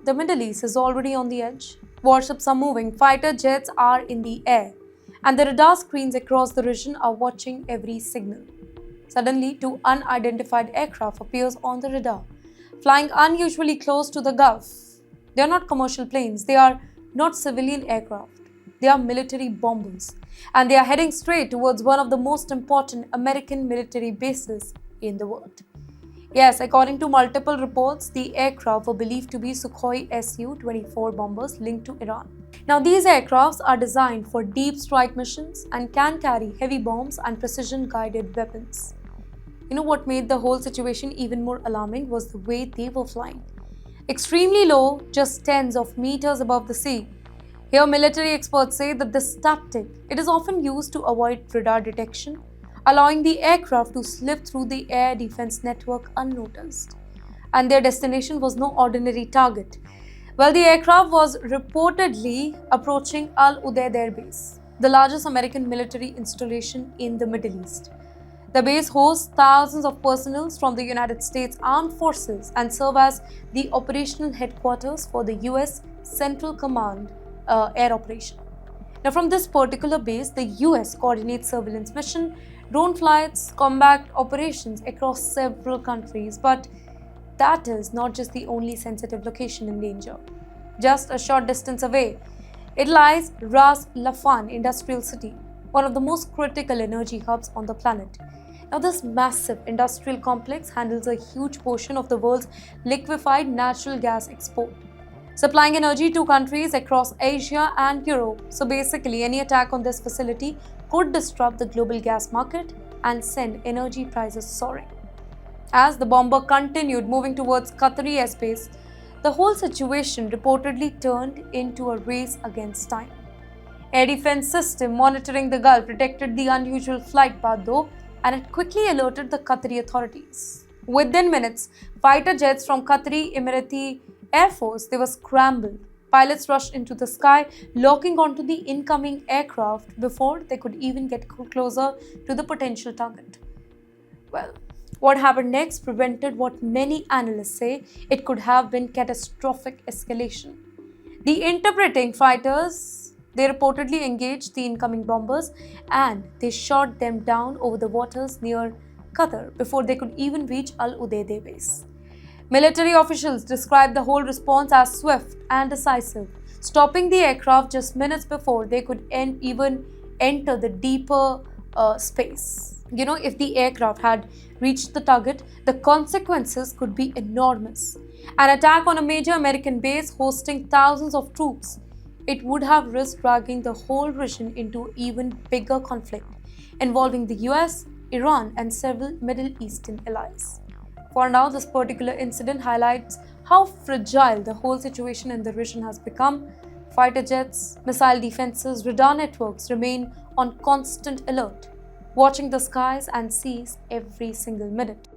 The Middle East is already on the edge. Warships are moving, fighter jets are in the air, and the radar screens across the region are watching every signal. Suddenly, two unidentified aircraft appears on the radar, flying unusually close to the Gulf. They are not commercial planes, they are not civilian aircraft. They are military bombers, and they are heading straight towards one of the most important American military bases in the world. Yes, according to multiple reports, the aircraft were believed to be Sukhoi Su-24 bombers linked to Iran. Now, these aircrafts are designed for deep strike missions and can carry heavy bombs and precision-guided weapons. You know what made the whole situation even more alarming was the way they were flying. Extremely low, just tens of meters above the sea. Here, military experts say that this tactic is often used to avoid radar detection, allowing the aircraft to slip through the air defense network unnoticed. And their destination was no ordinary target. Well, the aircraft was reportedly approaching Udeid Air Base, the largest American military installation in the Middle East. The base hosts thousands of personnel from the United States Armed Forces and serve as the operational headquarters for the U.S. Central Command Air Operation. Now, from this particular base, the U.S. coordinates surveillance mission, drone flights, combat operations across several countries. But that is not just the only sensitive location in danger. Just a short distance away, it lies Ras Laffan Industrial City, one of the most critical energy hubs on the planet. Now, this massive industrial complex handles a huge portion of the world's liquefied natural gas export, supplying energy to countries across Asia and Europe. So basically, any attack on this facility could disrupt the global gas market and send energy prices soaring. As the bomber continued moving towards Qatari airspace, the whole situation reportedly turned into a race against time. Air defense system monitoring the Gulf detected the unusual flight path though, and it quickly alerted the Qatari authorities. Within minutes, fighter jets from Qatari Emirati Air Force, they were scrambled. Pilots rushed into the sky, locking onto the incoming aircraft before they could even get closer to the potential target. Well, what happened next prevented what many analysts say it could have been catastrophic escalation. The interpreting fighters, they reportedly engaged the incoming bombers and they shot them down over the waters near Qatar before they could even reach Udeid Air Base. Military officials described the whole response as swift and decisive, stopping the aircraft just minutes before they could even enter the deeper space. You know, if the aircraft had reached the target, the consequences could be enormous. An attack on a major American base hosting thousands of troops, it would have risked dragging the whole region into even bigger conflict, involving the US, Iran, and several Middle Eastern allies. For now, this particular incident highlights how fragile the whole situation in the region has become. Fighter jets, missile defenses, radar networks remain on constant alert, watching the skies and seas every single minute.